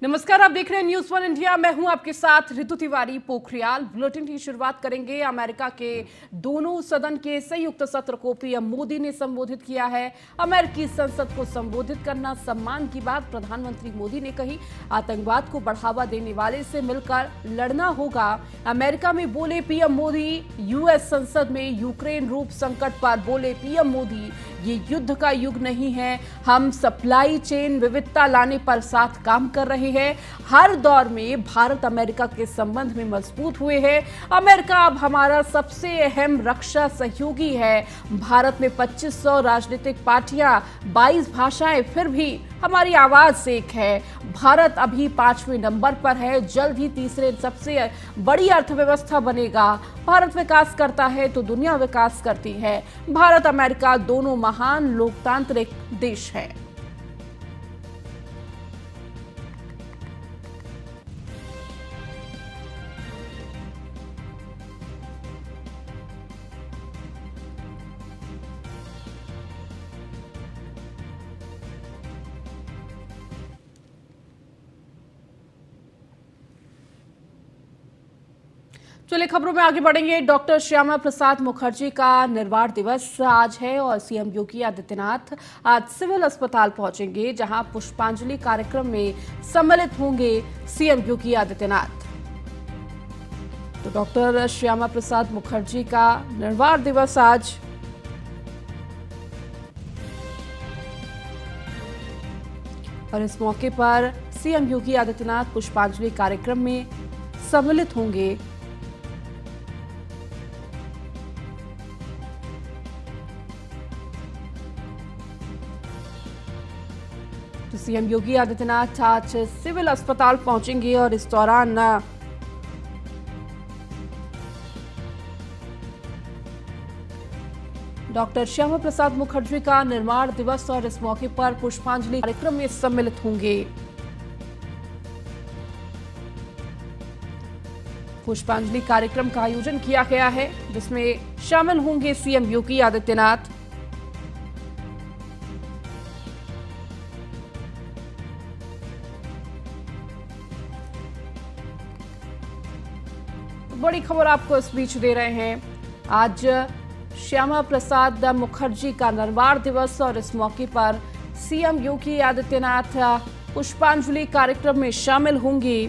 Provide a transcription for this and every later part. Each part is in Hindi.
नमस्कार, आप देख रहे हैं न्यूज़ वन इंडिया। मैं हूं आपके साथ ऋतु तिवारी। पोखरियाल बुलेटिन की शुरुआत करेंगे। अमेरिका के दोनों सदन के संयुक्त सत्र को पीएम मोदी ने संबोधित किया है। अमेरिकी संसद को संबोधित करना सम्मान की बात, प्रधानमंत्री मोदी ने कही। आतंकवाद को बढ़ावा देने वाले से मिलकर लड़ना होगा, अमेरिका में बोले पीएम मोदी। यूएस संसद में यूक्रेन रूस संकट पर बोले पीएम मोदी, ये युद्ध का युग नहीं है, हम सप्लाई चेन विविधता लाने पर साथ काम कर रहे हैं। हर दौर में भारत अमेरिका के संबंध में मजबूत हुए हैं। अमेरिका अब हमारा सबसे अहम रक्षा सहयोगी है। भारत में 2500 राजनीतिक पार्टियां, 22 भाषाएं, फिर भी हमारी आवाज एक है। भारत अभी 5वें नंबर पर है, जल्द ही तीसरे सबसे बड़ी अर्थव्यवस्था बनेगा। भारत विकास करता है तो दुनिया विकास करती है। भारत अमेरिका दोनों महान लोकतांत्रिक देश है। चलिए खबरों में आगे बढ़ेंगे। डॉक्टर श्यामा प्रसाद मुखर्जी का निर्वाण दिवस आज है और सीएम योगी आदित्यनाथ आज सिविल अस्पताल पहुंचेंगे, जहां पुष्पांजलि कार्यक्रम में सम्मिलित होंगे सीएम योगी आदित्यनाथ। तो डॉक्टर श्यामा प्रसाद मुखर्जी का निर्वाण दिवस आज, और इस मौके पर सीएम योगी आदित्यनाथ पुष्पांजलि कार्यक्रम में सम्मिलित होंगे। तो सीएम योगी आदित्यनाथ आज सिविल अस्पताल पहुंचेंगे और इस दौरान डॉक्टर श्यामा प्रसाद मुखर्जी का निर्वाण दिवस और इस मौके पर पुष्पांजलि कार्यक्रम में सम्मिलित होंगे। पुष्पांजलि कार्यक्रम का आयोजन किया गया है, जिसमें शामिल होंगे सीएम योगी आदित्यनाथ। बड़ी खबर आपको इस बीच दे रहे हैं। आज श्यामा प्रसाद मुखर्जी का निर्वाण दिवस और इस मौके पर सीएम योगी आदित्यनाथ पुष्पांजलि कार्यक्रम में शामिल होंगे।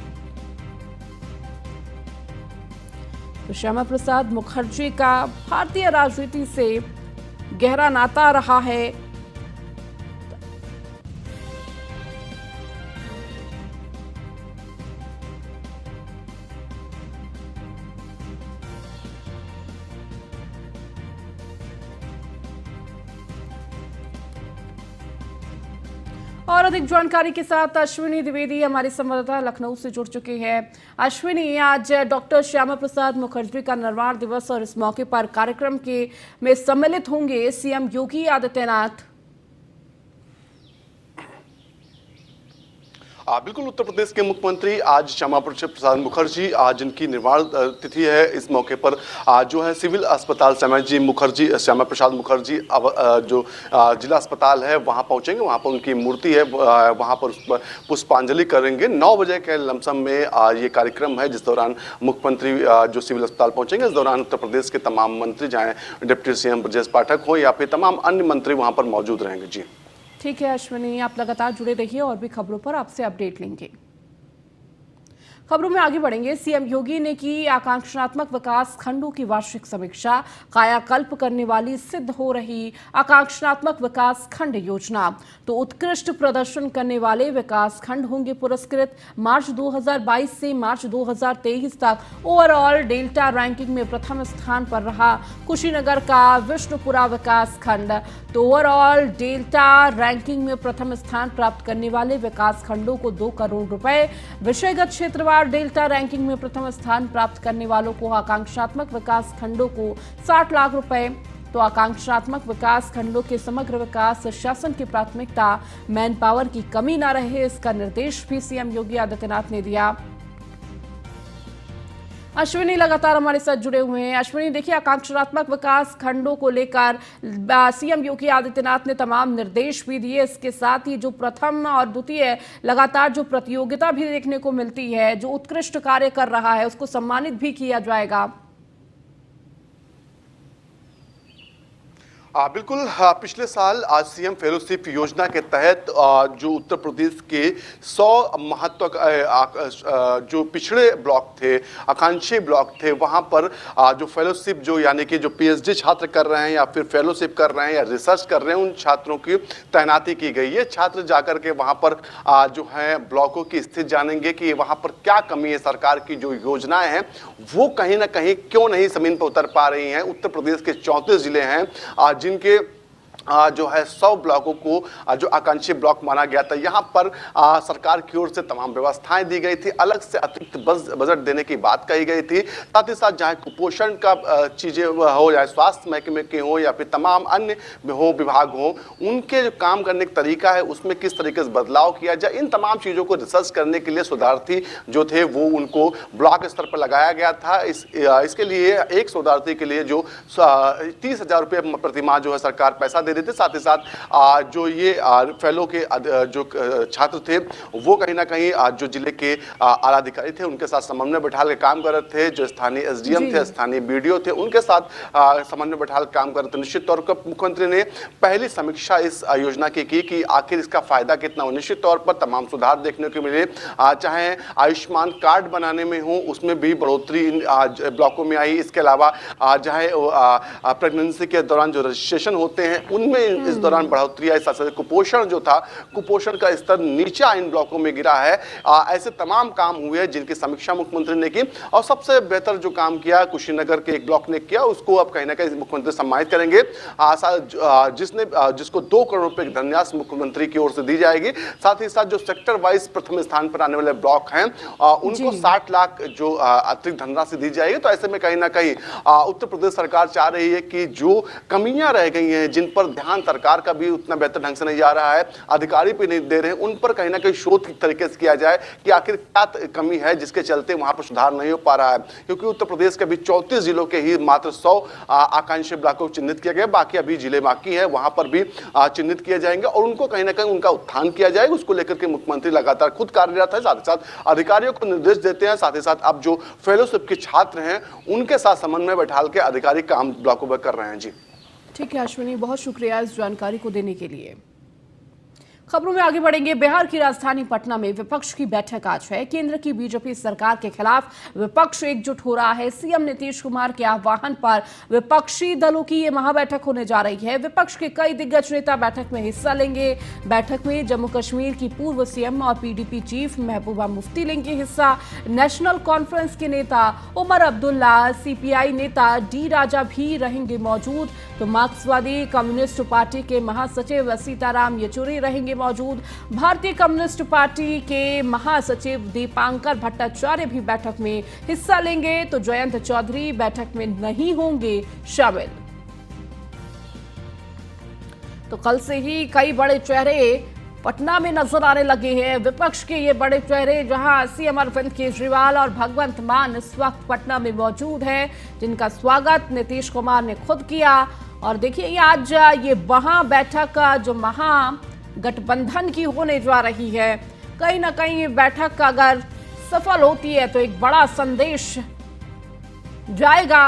तो श्यामा प्रसाद मुखर्जी का भारतीय राजनीति से गहरा नाता रहा है। और अधिक जानकारी के साथ अश्विनी द्विवेदी हमारी संवाददाता लखनऊ से जुड़ चुके हैं। अश्विनी, आज डॉक्टर श्यामा प्रसाद मुखर्जी का निर्वाण दिवस और इस मौके पर कार्यक्रम के में सम्मिलित होंगे सीएम योगी आदित्यनाथ। बिल्कुल, उत्तर प्रदेश के मुख्यमंत्री आज श्यामा प्रसाद मुखर्जी, आज इनकी निर्वाण तिथि है। इस मौके पर आज जो है सिविल अस्पताल श्यामा प्रसाद मुखर्जी जो जिला अस्पताल है वहां पहुंचेंगे। वहां पर उनकी मूर्ति है, वहां पर पुष्पांजलि करेंगे। 9 बजे के लमसम में ये कार्यक्रम है, जिस दौरान मुख्यमंत्री जो सिविल अस्पताल पहुंचेंगे। इस दौरान उत्तर प्रदेश के तमाम मंत्री, चाहे डिप्टी सीएम ब्रजेश पाठक हो या फिर तमाम अन्य मंत्री वहां पर मौजूद रहेंगे। जी ठीक है अश्विनी, आप लगातार जुड़े रहिए और भी खबरों पर आपसे अपडेट लेंगे। खबरों में आगे बढ़ेंगे। सीएम योगी ने की आकांक्षात्मक विकास खंडों की वार्षिक समीक्षा। कायाकल्प करने वाली सिद्ध हो रही आकांक्षात्मक विकास खंड योजना, तो उत्कृष्ट प्रदर्शन करने वाले विकास खंड होंगे पुरस्कृत। मार्च 2022 से मार्च 2023 तक ओवरऑल डेल्टा रैंकिंग में प्रथम स्थान पर रहा कुशीनगर का विष्णुपुरा विकास खंड। तो ओवरऑल डेल्टा रैंकिंग में प्रथम स्थान प्राप्त करने वाले विकास खंडों को 2 करोड़ रुपए, विषयगत क्षेत्रवार डेल्टा रैंकिंग में प्रथम स्थान प्राप्त करने वालों को आकांक्षात्मक विकास खंडों को 60 लाख रुपए। तो आकांक्षात्मक विकास खंडों के समग्र विकास शासन की प्राथमिकता, मैन पावर की कमी न रहे, इसका निर्देश भी सीएम योगी आदित्यनाथ ने दिया। अश्विनी लगातार हमारे साथ जुड़े हुए हैं। अश्विनी, देखिए, आकांक्षात्मक विकास खंडों को लेकर सीएम योगी आदित्यनाथ ने तमाम निर्देश भी दिए। इसके साथ ही जो प्रथम और द्वितीय लगातार जो प्रतियोगिता भी देखने को मिलती है, जो उत्कृष्ट कार्य कर रहा है उसको सम्मानित भी किया जाएगा। बिल्कुल। पिछले साल आज सीएम फेलोशिप योजना के तहत जो उत्तर प्रदेश के 100 जो पिछड़े ब्लॉक थे, आकांक्षी ब्लॉक थे, वहां पर जो फेलोशिप जो यानी कि जो पीएचडी छात्र कर रहे हैं या फिर फेलोशिप कर रहे हैं या रिसर्च कर रहे हैं, उन छात्रों की तैनाती की गई है। छात्र जाकर के वहां पर जो है ब्लॉकों की स्थिति जानेंगे कि वहां पर क्या कमी है, सरकार की जो योजनाएं हैं वो कहीं ना कहीं क्यों नहीं जमीन पर उतर पा रही हैं। उत्तर प्रदेश के 34 जिले हैं जिनके जो है 100 ब्लॉकों को जो आकांक्षी ब्लॉक माना गया था। यहाँ पर सरकार की ओर से तमाम व्यवस्थाएं दी गई थी, अलग से अतिरिक्त बजट देने की बात कही गई थी। साथ ही साथ जहाँ कुपोषण का चीजें हो, या स्वास्थ्य महकमे के हो या फिर तमाम अन्य हो विभाग हो, उनके जो काम करने का तरीका है उसमें किस तरीके से बदलाव किया जाए, इन तमाम चीजों को रिसर्च करने के लिए शोधार्थी जो थे वो उनको ब्लॉक स्तर पर लगाया गया था। इसके लिए एक शोधार्थी के लिए जो 30,000 रुपये प्रतिमाह जो है सरकार पैसा दे थे। साथ ही साथ जो ये फेलो के जो छात्र थे वो कहीं ना कहीं जो जिले के आला अधिकारी थे उनके साथ समन्वय बैठा के काम कर रहे थे। जो स्थानीय एसडीएम थे, स्थानीय बीडीओ थे, उनके साथ समन्वय बैठा के काम कर रहे थे। निश्चित तौर पर मुख्यमंत्री ने पहली समीक्षा इस योजना की कि आखिर इसका फायदा कितना हो। निश्चित तौर पर तमाम सुधार देखने को मिले, चाहे आयुष्मान कार्ड बनाने में हो उसमें भी बढ़ोतरी इन ब्लॉकों में आई। इसके अलावा चाहे प्रेगनेंसी के दौरान जो रजिस्ट्रेशन होते हैं उनमें इस दौरान बढ़ोतरी आई। साथ कुपोषण जो था, कुपोषण का स्तर नीचे इन ब्लॉकों में गिरा है। ऐसे तमाम काम हुए जिनकी समीक्षा मुख्यमंत्री ने की। और सबसे बेहतर जो काम किया कुशीनगर के एक ब्लॉक ने किया, उसको अब कहीं ना कहीं मुख्यमंत्री सम्मानित करेंगे। जिसको 2 करोड़ रुपए की धनराशि मुख्यमंत्री की ओर से दी जाएगी। साथ ही साथ जो सेक्टर वाइज प्रथम स्थान पर आने वाले ब्लॉक हैं उनको 60 लाख जो अतिरिक्त धनराशि दी जाएगी। तो ऐसे में कहीं ना कहीं उत्तर प्रदेश सरकार चाह रही है कि जो कमियां रह गई हैं, जिन पर ध्यान सरकार का भी उतना बेहतर ढंग से नहीं जा रहा है, अधिकारी भी नहीं दे रहे हैं, उन पर कहीं ना कहीं शोध की तरीके से किया जाए कि आखिर क्या कमी है जिसके चलते वहां पर सुधार नहीं हो पा रहा है। क्योंकि उत्तर प्रदेश के भी 34 जिलों के ही मात्र 100 आकांक्षी ब्लॉकों को चिन्हित किया गया, बाकी अभी जिले बाकी है, वहां पर भी चिन्हित किए जाएंगे और उनको कहीं ना कहीं उनका उत्थान किया जाएगा। उसको लेकर के मुख्यमंत्री लगातार खुद कार्यरत है, साथ ही साथ अधिकारियों को निर्देश देते हैं। साथ ही साथ अब जो फेलोशिप के छात्र हैं उनके साथ समन्वय बैठा के अधिकारी काम ब्लॉकों में कर रहे हैं। जी ठीक है अश्विनी, बहुत शुक्रिया इस जानकारी को देने के लिए। खबरों में आगे बढ़ेंगे। बिहार की राजधानी पटना में विपक्ष की बैठक आज है। केंद्र की बीजेपी सरकार के खिलाफ विपक्ष एकजुट हो रहा है। सीएम नीतीश कुमार के आह्वान पर विपक्षी दलों की ये महाबैठक होने जा रही है। विपक्ष के कई दिग्गज नेता बैठक में हिस्सा लेंगे। बैठक में जम्मू कश्मीर की पूर्व सीएम और पीडीपी चीफ महबूबा मुफ्ती लेंगे हिस्सा। नेशनल कॉन्फ्रेंस के नेता उमर अब्दुल्ला, सीपीआई नेता डी राजा भी रहेंगे मौजूद। तो मार्क्सवादी कम्युनिस्ट पार्टी के महासचिव सीताराम येचुरी रहेंगे मौजूद। भारतीय कम्युनिस्ट पार्टी के महासचिव दीपांकर भट्टाचार्य भी बैठक में हिस्सा लेंगे। तो जयंत चौधरी बैठक में नहीं होंगे शामिल। तो कल से ही कई बड़े चेहरे पटना में नजर आने लगे हैं। विपक्ष के ये बड़े चेहरे, जहां सीएम अरविंद केजरीवाल और भगवंत मान इस वक्त पटना में मौजूद हैं, जिनका स्वागत नीतीश कुमार ने खुद किया। और देखिए आज ये वहां बैठक जो महागठबंधन की होने जा रही है, कहीं ना कहीं ये बैठक अगर सफल होती है तो एक बड़ा संदेश जाएगा।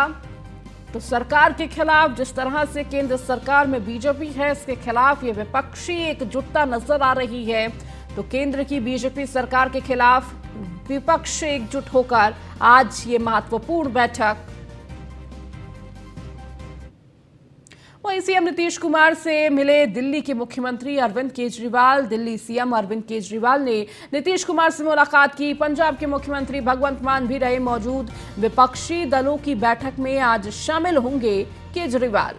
तो सरकार के खिलाफ जिस तरह से केंद्र सरकार में बीजेपी है, इसके खिलाफ ये विपक्षी एकजुटता नजर आ रही है। तो केंद्र की बीजेपी सरकार के खिलाफ विपक्ष एकजुट होकर आज ये महत्वपूर्ण बैठक। वहीं सीएम नीतीश कुमार से मिले दिल्ली के मुख्यमंत्री अरविंद केजरीवाल। दिल्ली सीएम अरविंद केजरीवाल ने नीतीश कुमार से मुलाकात की। पंजाब के मुख्यमंत्री भगवंत मान भी रहे मौजूद। विपक्षी दलों की बैठक में आज शामिल होंगे केजरीवाल।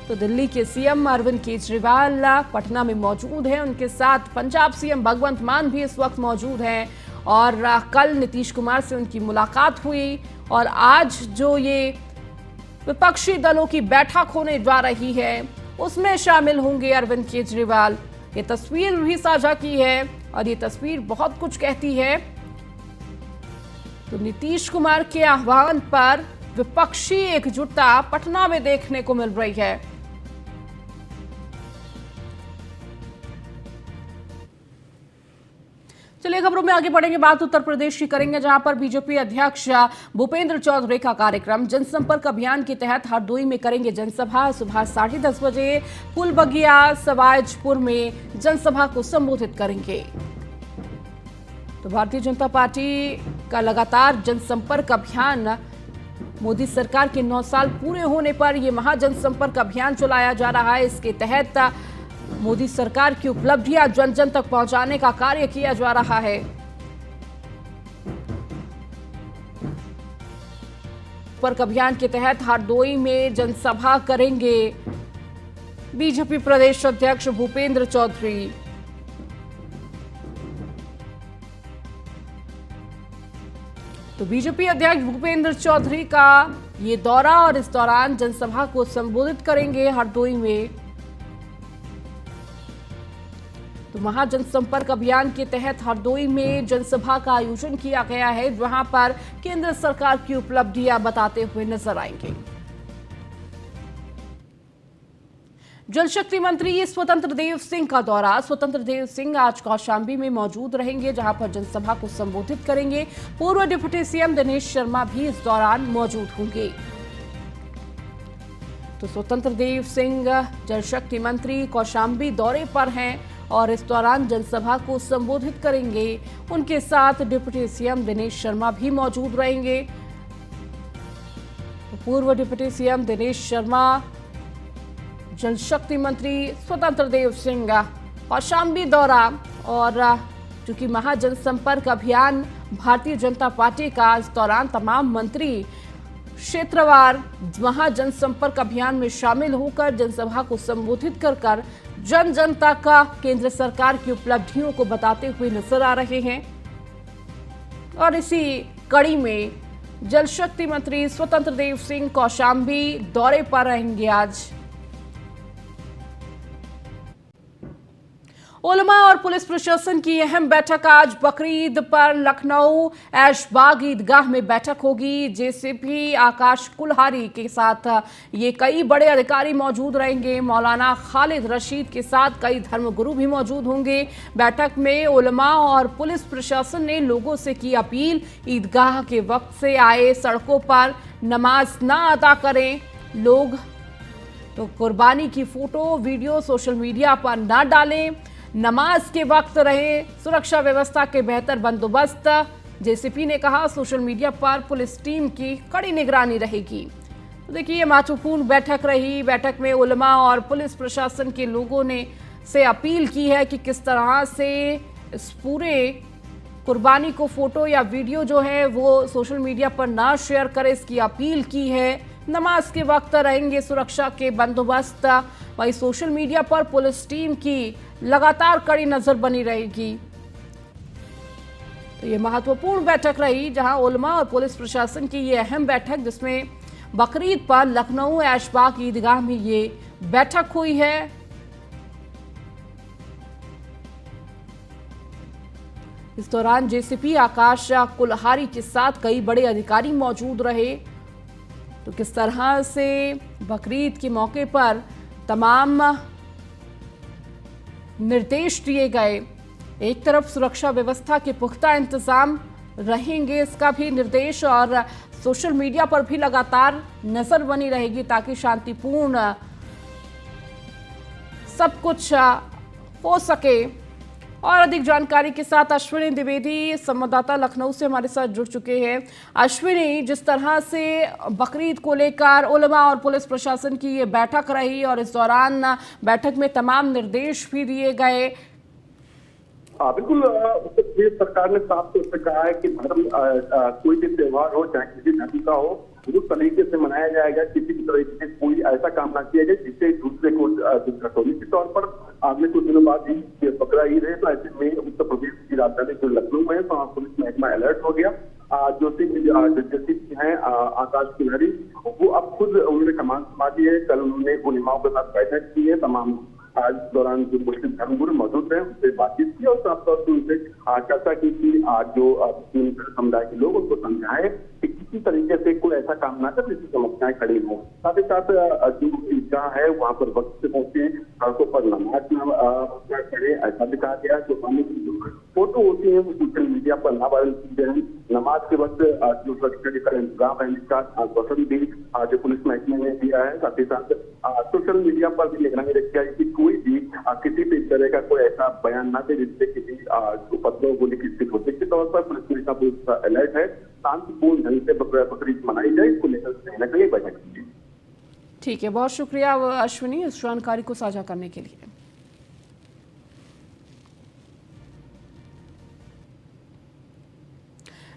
तो दिल्ली के सीएम अरविंद केजरीवाल पटना में मौजूद हैं, उनके साथ पंजाब सीएम भगवंत मान भी इस वक्त मौजूद हैं। और कल नीतीश कुमार से उनकी मुलाकात हुई और आज जो ये विपक्षी दलों की बैठक होने जा रही है उसमें शामिल होंगे अरविंद केजरीवाल। ये तस्वीर भी साझा की है और ये तस्वीर बहुत कुछ कहती है। तो नीतीश कुमार के आह्वान पर विपक्षी एकजुटता पटना में देखने को मिल रही है। चलिए खबरों में आगे बढ़ेंगे, बात उत्तर प्रदेश की करेंगे, जहां पर बीजेपी अध्यक्ष भूपेंद्र चौधरी का कार्यक्रम जनसंपर्क अभियान के तहत हरदोई में करेंगे जनसभा। सुबह 10:30 बजे फुलबगिया सवाजपुर में जनसभा को संबोधित करेंगे। तो भारतीय जनता पार्टी का लगातार जनसंपर्क अभियान, मोदी सरकार के 9 साल पूरे होने पर यह महाजनसंपर्क अभियान चलाया जा रहा है। इसके तहत मोदी सरकार की उपलब्धियां जन जन तक पहुंचाने का कार्य किया जा रहा है। संपर्क अभियान के तहत हरदोई में जनसभा करेंगे बीजेपी प्रदेश अध्यक्ष भूपेंद्र चौधरी। तो बीजेपी अध्यक्ष भूपेंद्र चौधरी का ये दौरा, और इस दौरान जनसभा को संबोधित करेंगे हरदोई में। तो महाजनसंपर्क अभियान के तहत हरदोई में जनसभा का आयोजन किया गया है, जहां पर केंद्र सरकार की उपलब्धियां बताते हुए नजर आएंगे। जल शक्ति मंत्री स्वतंत्र देव सिंह का दौरा। स्वतंत्र देव सिंह आज कौशाम्बी में मौजूद रहेंगे, जहां पर जनसभा को संबोधित करेंगे। पूर्व डिप्टी सीएम दिनेश शर्मा भी इस दौरान मौजूद होंगे। तो स्वतंत्र देव सिंह जल शक्ति मंत्री कौशाम्बी दौरे पर हैं और इस दौरान जनसभा को संबोधित करेंगे। उनके साथ डिप्टी सीएम दिनेश शर्मा भी मौजूद रहेंगे। पूर्व डिप्टी सीएम दिनेश शर्मा, जल शक्ति मंत्री स्वतंत्र देव सिंह कौशाम्बी दौरा, और चूंकि महाजनसंपर्क अभियान भारतीय जनता पार्टी का, इस दौरान तमाम मंत्री क्षेत्रवार महाजनसंपर्क अभियान में शामिल होकर जनसभा को संबोधित कर जन जन तक केंद्र सरकार की उपलब्धियों को बताते हुए नजर आ रहे हैं। और इसी कड़ी में जल शक्ति मंत्री स्वतंत्र देव सिंह कौशाम्बी दौरे पर रहेंगे आज। उलमा और पुलिस प्रशासन की अहम बैठक आज बकरीद पर लखनऊ ऐशबाग ईदगाह में बैठक होगी। जेसीपी आकाश कुल्हारी के साथ ये कई बड़े अधिकारी मौजूद रहेंगे। मौलाना खालिद रशीद के साथ कई धर्मगुरु भी मौजूद होंगे। बैठक में उलमा और पुलिस प्रशासन ने लोगों से की अपील, ईदगाह के वक्त से आए सड़कों पर नमाज ना अदा करें। लोग तो कुर्बानी की फोटो वीडियो सोशल मीडिया पर ना डालें। नमाज के वक्त रहे, सुरक्षा व्यवस्था के बेहतर बंदोबस्त। जेसीपी ने कहा सोशल मीडिया पर पुलिस टीम की कड़ी निगरानी रहेगी। तो देखिए, ये महत्वपूर्ण बैठक रही। बैठक में उलमा और पुलिस प्रशासन के लोगों ने से अपील की है कि किस तरह से इस पूरे कुर्बानी को फोटो या वीडियो जो है वो सोशल मीडिया पर ना शेयर करें, इसकी अपील की है। नमाज के वक्त रहेंगे सुरक्षा के बंदोबस्त। वहीं सोशल मीडिया पर पुलिस टीम की लगातार कड़ी नजर बनी रहेगी। तो ये महत्वपूर्ण बैठक रही, जहां उलमा और पुलिस प्रशासन की ये अहम बैठक, जिसमें बकरीद पर लखनऊ ऐशबाग ईदगाह में ये बैठक हुई है। इस दौरान जेसीपी आकाश कुल्हारी के साथ कई बड़े अधिकारी मौजूद रहे। तो किस तरह से बकरीद के मौके पर तमाम निर्देश दिए गए, एक तरफ सुरक्षा व्यवस्था के पुख्ता इंतजाम रहेंगे, इसका भी निर्देश, और सोशल मीडिया पर भी लगातार नजर बनी रहेगी ताकि शांतिपूर्ण सब कुछ हो सके। और अधिक जानकारी के साथ अश्विनी द्विवेदी संवाददाता लखनऊ से हमारे साथ जुड़ चुके हैं। अश्विनी, जिस तरह से बकरीद को लेकर उलमा और पुलिस प्रशासन की ये बैठक रही और इस दौरान बैठक में तमाम निर्देश भी दिए गए। बिल्कुल, उत्तर प्रदेश सरकार ने साफ तौर पर कहा है कि धर्म कोई भी त्योहार हो, चाहे किसी धर्म का हो, उस तरीके से मनाया जाएगा। किसी भी तरीके से कोई ऐसा काम ना किया जाए जिससे एक दूसरे को दिक्कत हो। इसी तौर पर अगले कुछ दिनों बाद ही बकरा ईद है, तो ऐसे में उत्तर प्रदेश की राजधानी जो लखनऊ है, तो पुलिस महकमा अलर्ट हो गया। जो जस्टिस हैं आकाश कुल्हारी, वो अब खुद उन्होंने कमान संभाली है। कल उन्होंने उलमाओं के साथ बैठक की है। तमाम आज दौरान जो मुस्लिम धर्मगुरु मौजूद हैं उनसे बातचीत की और साफ तौर पर उनसे चर्चा की कि जो मुस्लिम समुदाय के लोग उनको समझाएं कि किसी तरीके से कोई ऐसा काम ना करे जिससे समस्याएं खड़ी हों। साथ ही साथ जो ईदगाह है वहां पर वक्त से पहुंचे, सड़कों पर नमाज ना पढ़े, ऐसा भी कहा गया। जो फोटो होती है वो सोशल मीडिया पर ना वायरल की जाए। नमाज के वक्त जो सुरक्षा का इंतजाम है इसका आश्वासन भी जो पुलिस महकमे ने दिया है। साथ ही साथ सोशल मीडिया पर भी निगरानी रखी जाए कि कोई भी किसी भी तरह का कोई ऐसा बयान ना दे जिससे किसी उपद्रव होने की स्थिति हो। निश्चित तौर पर पुलिस में का पूरा अलर्ट है। शांतिपूर्ण ढंग से बकरीद मनाई जाए, इसको लेकर कहीं ना कहीं बैठक की। ठीक है, बहुत शुक्रिया अश्विनी इस जानकारी को साझा करने के लिए।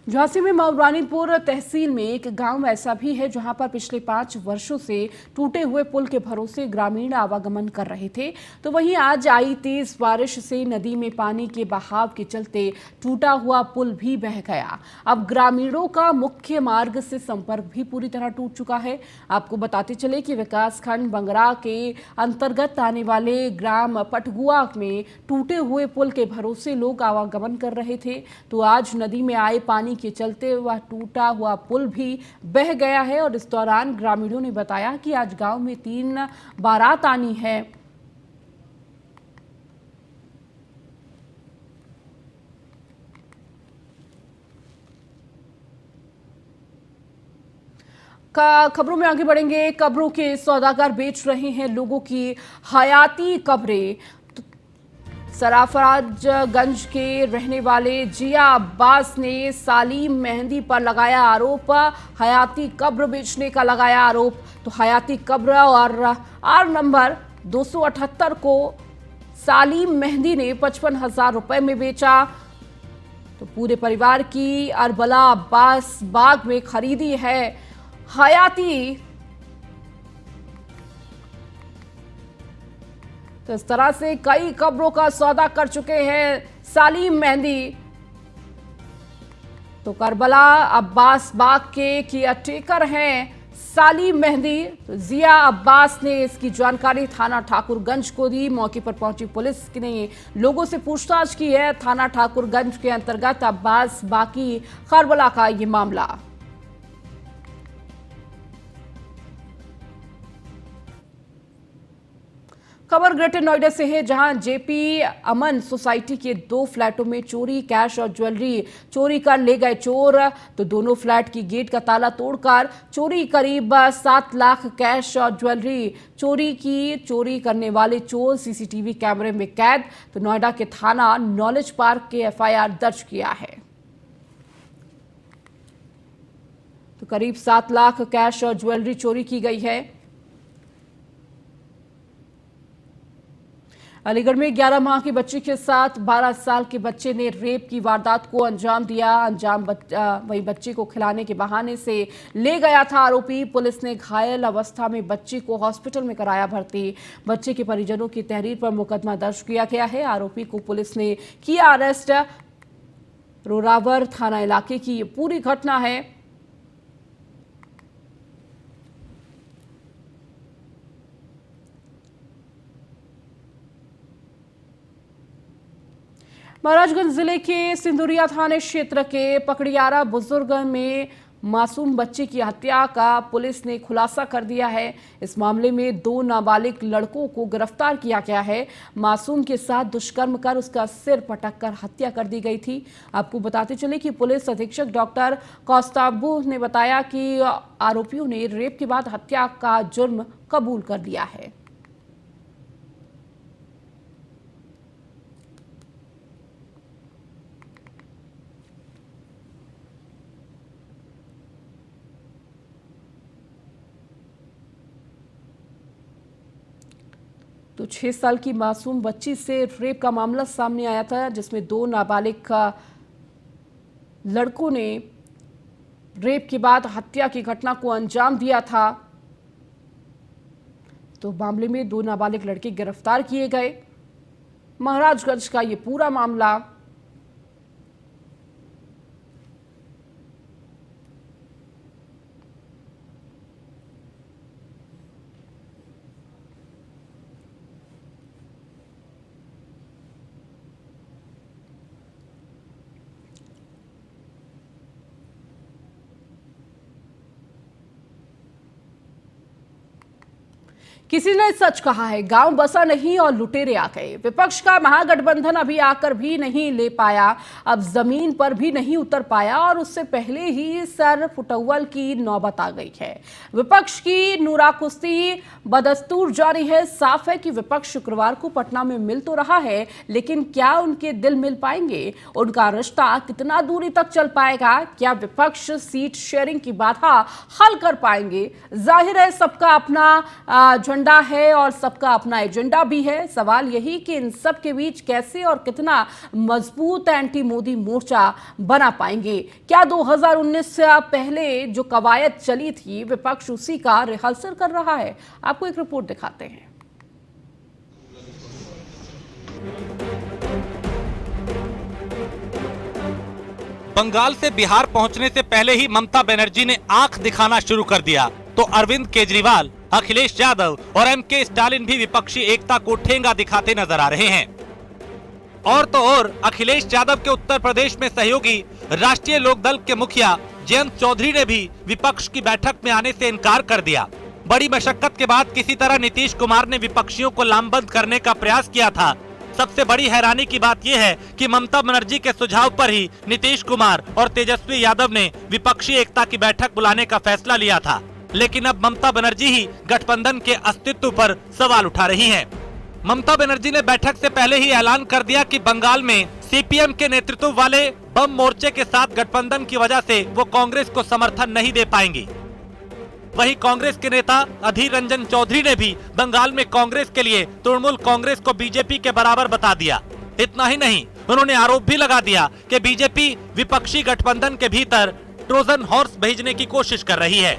झांसी में मऊरानीपुर तहसील में एक गांव ऐसा भी है जहां पर पिछले 5 वर्षों से टूटे हुए पुल के भरोसे ग्रामीण आवागमन कर रहे थे, तो वहीं आज आई तेज बारिश से नदी में पानी के बहाव के चलते टूटा हुआ पुल भी बह गया। अब ग्रामीणों का मुख्य मार्ग से संपर्क भी पूरी तरह टूट चुका है। आपको बताते चले कि विकासखंड बंगरा के अंतर्गत आने वाले ग्राम पटगुआ में टूटे हुए पुल के भरोसे लोग आवागमन कर रहे थे, तो आज नदी में आए पानी के चलते वह टूटा हुआ पुल भी बह गया है। और इस दौरान ग्रामीणों ने बताया कि आज गांव में 3 बारात आनी है। खबरों में आगे बढ़ेंगे। कब्रों के सौदागर बेच रहे हैं लोगों की हयाती कब्रें। सराफराजगंज के रहने वाले जिया अब्बास ने सालीम मेहंदी पर लगाया आरोप, हयाती कब्र बेचने का लगाया आरोप। तो हयाती कब्र और आर नंबर 278 को सालीम मेहंदी ने 55,000 रुपए में बेचा। तो पूरे परिवार की अरबला अब्बास बाग में खरीदी है हयाती। तो इस तरह से कई कब्रों का सौदा कर चुके हैं सालीम मेहंदी। तो करबला अब्बास बाग के केयरटेकर हैं सालीम मेहंदी। तो जिया अब्बास ने इसकी जानकारी थाना ठाकुरगंज को दी। मौके पर पहुंची पुलिस ने लोगों से पूछताछ की है। थाना ठाकुरगंज के अंतर्गत अब्बास बाकी करबला का ये मामला। खबर ग्रेटर नोएडा से है, जहां जेपी अमन सोसाइटी के 2 फ्लैटों में चोरी, कैश और ज्वेलरी चोरी कर ले गए चोर। तो दोनों फ्लैट की गेट का ताला तोड़कर चोरी, करीब 7 लाख कैश और ज्वेलरी चोरी की। चोरी करने वाले चोर सीसीटीवी कैमरे में कैद। तो नोएडा के थाना नॉलेज पार्क के एफआईआर दर्ज किया है। तो करीब 7 लाख कैश और ज्वेलरी चोरी की गई है। अलीगढ़ में 11 माह की बच्ची के साथ 12 साल के बच्चे ने रेप की वारदात को अंजाम दिया। वही बच्चे को खिलाने के बहाने से ले गया था आरोपी। पुलिस ने घायल अवस्था में बच्चे को हॉस्पिटल में कराया भर्ती। बच्चे के परिजनों की तहरीर पर मुकदमा दर्ज किया गया है। आरोपी को पुलिस ने किया अरेस्ट। रोरावर थाना इलाके की ये पूरी घटना है। महाराजगंज जिले के सिंदुरिया थाने क्षेत्र के पकड़ियारा बुजुर्ग में मासूम बच्ची की हत्या का पुलिस ने खुलासा कर दिया है। इस मामले में 2 नाबालिग लड़कों को गिरफ्तार किया गया है। मासूम के साथ दुष्कर्म कर उसका सिर पटक कर हत्या कर दी गई थी। आपको बताते चले कि पुलिस अधीक्षक डॉक्टर कौस्ताबू ने बताया कि आरोपियों ने रेप के बाद हत्या का जुर्म कबूल कर लिया है। तो 6 साल की मासूम बच्ची से रेप का मामला सामने आया था, जिसमें 2 नाबालिग लड़कों ने रेप के बाद हत्या की घटना को अंजाम दिया था। तो मामले में 2 नाबालिग लड़के गिरफ्तार किए गए। महाराजगंज का ये पूरा मामला। किसी ने सच कहा है, गांव बसा नहीं और लुटेरे आ गए। विपक्ष का महागठबंधन अभी आकर भी नहीं ले पाया, अब जमीन पर भी नहीं उतर पाया और उससे पहले ही सर फुटौल की नौबत आ गई है। विपक्ष की नूराकुस्ती बदस्तूर जारी है। साफ है कि विपक्ष शुक्रवार को पटना में मिल तो रहा है, लेकिन क्या उनके दिल मिल पाएंगे? उनका रिश्ता कितना दूरी तक चल पाएगा? क्या विपक्ष सीट शेयरिंग की बाधा हल कर पाएंगे? जाहिर है सबका अपना झंडा है और सबका अपना एजेंडा भी है। सवाल यही कि इन सब के बीच कैसे और कितना मजबूत एंटी मोदी मोर्चा बना पाएंगे। क्या 2019 से पहले जो कवायद चली थी, विपक्ष उसी का रिहर्सल कर रहा है? आपको एक रिपोर्ट दिखाते हैं। बंगाल से बिहार पहुंचने से पहले ही ममता बनर्जी ने आंख दिखाना शुरू कर दिया तो अरविंद केजरीवाल, अखिलेश यादव और एमके स्टालिन भी विपक्षी एकता को ठेंगा दिखाते नजर आ रहे हैं। और तो और अखिलेश यादव के उत्तर प्रदेश में सहयोगी राष्ट्रीय लोकदल के मुखिया जयंत चौधरी ने भी विपक्ष की बैठक में आने से इनकार कर दिया। बड़ी मशक्कत के बाद किसी तरह नीतीश कुमार ने विपक्षियों को लामबंद करने का प्रयास किया था। सबसे बड़ी हैरानी की बात यह है कि ममता बनर्जी के सुझाव पर ही नीतीश कुमार और तेजस्वी यादव ने विपक्षी एकता की बैठक बुलाने का फैसला लिया था। लेकिन अब ममता बनर्जी ही गठबंधन के अस्तित्व पर सवाल उठा रही हैं। ममता बनर्जी ने बैठक से पहले ही ऐलान कर दिया कि बंगाल में सीपीएम के नेतृत्व वाले बम मोर्चे के साथ गठबंधन की वजह से वो कांग्रेस को समर्थन नहीं दे पाएंगी। वहीं कांग्रेस के नेता अधीर रंजन चौधरी ने भी बंगाल में कांग्रेस के लिए तृणमूल कांग्रेस को बीजेपी के बराबर बता दिया। इतना ही नहीं, उन्होंने आरोप भी लगा दिया कि बीजेपी विपक्षी गठबंधन के भीतर ट्रोजन हॉर्स भेजने की कोशिश कर रही है।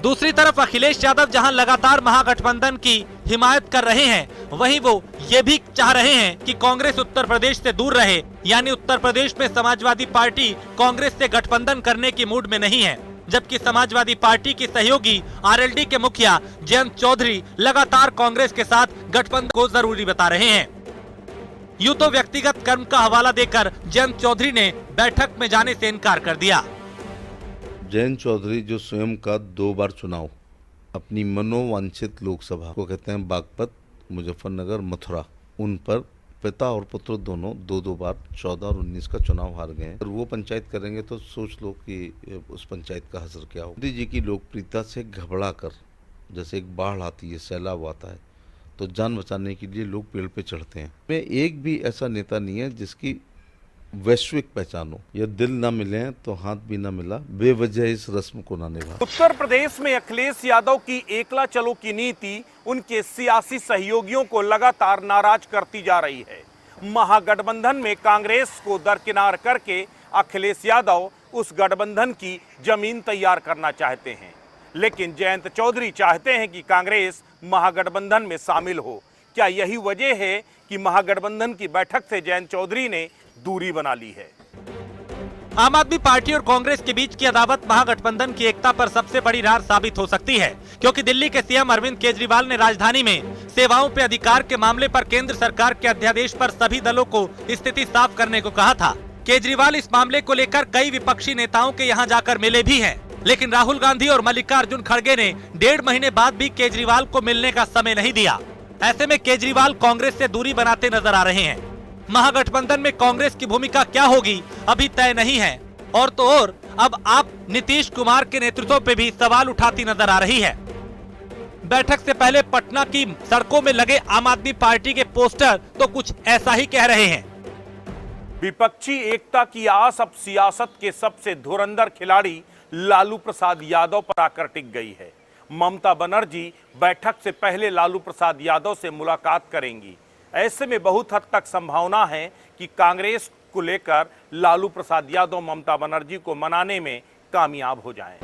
दूसरी तरफ अखिलेश यादव जहां लगातार महागठबंधन की हिमायत कर रहे हैं, वहीं वो ये भी चाह रहे हैं कि कांग्रेस उत्तर प्रदेश से दूर रहे। यानी उत्तर प्रदेश में समाजवादी पार्टी कांग्रेस से गठबंधन करने की मूड में नहीं है, जबकि समाजवादी पार्टी की सहयोगी आरएलडी के मुखिया जयंत चौधरी लगातार कांग्रेस के साथ गठबंधन को जरूरी बता रहे हैं। यूं तो व्यक्तिगत कर्म का हवाला देकर जयंत चौधरी ने बैठक में जाने से इनकार कर दिया। जयंत चौधरी जो स्वयं का 2 बार चुनाव अपनी मनोवांछित लोकसभा को कहते हैं बागपत, मुजफ्फरनगर, मथुरा, उन पर पिता और पुत्र दोनों 2-2 बार 14 और 19 का चुनाव हार गए हैं। और वो पंचायत करेंगे तो सोच लो कि उस पंचायत का असर क्या हो। मोदी जी की लोकप्रियता से घबरा कर, जैसे एक बाढ़ आती है, सैलाब आता है, तो जान बचाने के लिए लोग पेड़ पे चढ़ते हैं। में एक भी ऐसा नेता नहीं है जिसकी वैश्विक पहचान हो। यह दिल ना मिले तो हाथ भी ना मिला, बेवजह इस रस्म को ना निभा। उत्तर प्रदेश में अखिलेश यादव की एकला चलो की नीति उनके सियासी सहयोगियों को लगातार नाराज करती जा रही है। महागठबंधन में कांग्रेस को दरकिनार करके अखिलेश यादव उस गठबंधन की जमीन तैयार करना चाहते हैं, लेकिन जयंत चौधरी चाहते हैं कि कांग्रेस महागठबंधन में शामिल हो। क्या यही वजह है कि महागठबंधन की बैठक से जयंत चौधरी ने दूरी बना ली है? आम आदमी पार्टी और कांग्रेस के बीच की अदावत महागठबंधन की एकता पर सबसे बड़ी रार साबित हो सकती है, क्योंकि दिल्ली के सीएम अरविंद केजरीवाल ने राजधानी में सेवाओं पे अधिकार के मामले पर केंद्र सरकार के अध्यादेश पर सभी दलों को स्थिति साफ करने को कहा था। केजरीवाल इस मामले को लेकर कई विपक्षी नेताओं के यहाँ जाकर मिले भी हैं, लेकिन राहुल गांधी और मल्लिकार्जुन खड़गे ने 1.5 महीने बाद भी केजरीवाल को मिलने का समय नहीं दिया। ऐसे में केजरीवाल कांग्रेस से दूरी बनाते नजर आ रहे हैं। महागठबंधन में कांग्रेस की भूमिका क्या होगी अभी तय नहीं है। और तो और अब आप नीतीश कुमार के नेतृत्व पे भी सवाल उठाती नजर आ रही है। बैठक से पहले पटना की सड़कों में लगे आम आदमी पार्टी के पोस्टर तो कुछ ऐसा ही कह रहे हैं। विपक्षी एकता की आस अब सियासत के सबसे धुरंधर खिलाड़ी लालू प्रसाद यादव पर आकर टिक गई है। ममता बनर्जी बैठक से पहले लालू प्रसाद यादव से मुलाकात करेंगी। ऐसे में बहुत हद तक संभावना है कि कांग्रेस को लेकर लालू प्रसाद यादव ममता बनर्जी को मनाने में कामयाब हो जाएं।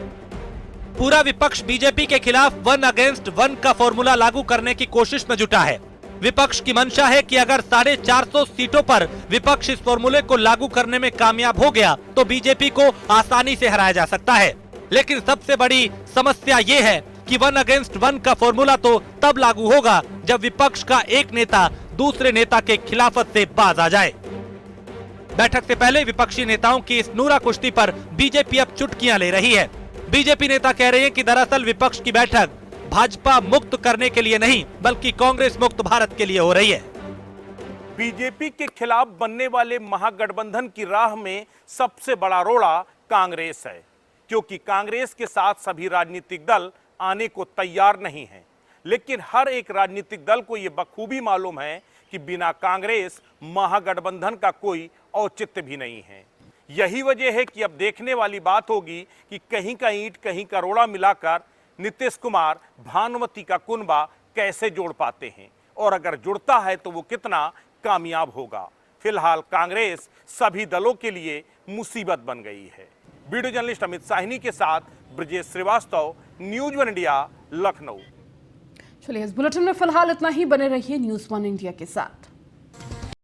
पूरा विपक्ष बीजेपी के खिलाफ 1 अगेंस्ट 1 का फॉर्मूला लागू करने की कोशिश में जुटा है। विपक्ष की मंशा है कि अगर 450 सीटों पर विपक्ष इस फॉर्मूले को लागू करने में कामयाब हो गया तो बीजेपी को आसानी से हराया जा सकता है। लेकिन सबसे बड़ी समस्या ये है कि 1 अगेंस्ट 1 का फॉर्मूला तो तब लागू होगा जब विपक्ष का एक नेता दूसरे नेता के खिलाफत से बाज आ जाए। बैठक से पहले विपक्षी नेताओं की इस नूरा कुश्ती पर बीजेपी अब चुटकियां ले रही है। बीजेपी नेता कह रहे हैं कि दरअसल विपक्ष की बैठक भाजपा मुक्त करने के लिए नहीं बल्कि कांग्रेस मुक्त भारत के लिए हो रही है। बीजेपी के खिलाफ बनने वाले महागठबंधन की राह में सबसे बड़ा रोड़ा कांग्रेस है, क्योंकि कांग्रेस के साथ सभी राजनीतिक दल आने को तैयार नहीं हैं। लेकिन हर एक राजनीतिक दल को यह बखूबी मालूम है कि बिना कांग्रेस महागठबंधन का कोई औचित्य भी नहीं है। यही वजह है कि अब देखने वाली बात होगी कि कहीं का ईंट कहीं का रोड़ा मिलाकर नीतीश कुमार भानुमति का कुनबा कैसे जोड़ पाते हैं, और अगर जुड़ता है तो वो कितना कामयाब होगा। फिलहाल कांग्रेस सभी दलों के लिए मुसीबत बन गई है। वीडियो जर्नलिस्ट अमित साहनी के साथ Brajesh Srivastava, news one India, Lucknow. चलिए इस बुलेटिन में फिलहाल इतना ही। बने रहिए न्यूज़ वन इंडिया के साथ।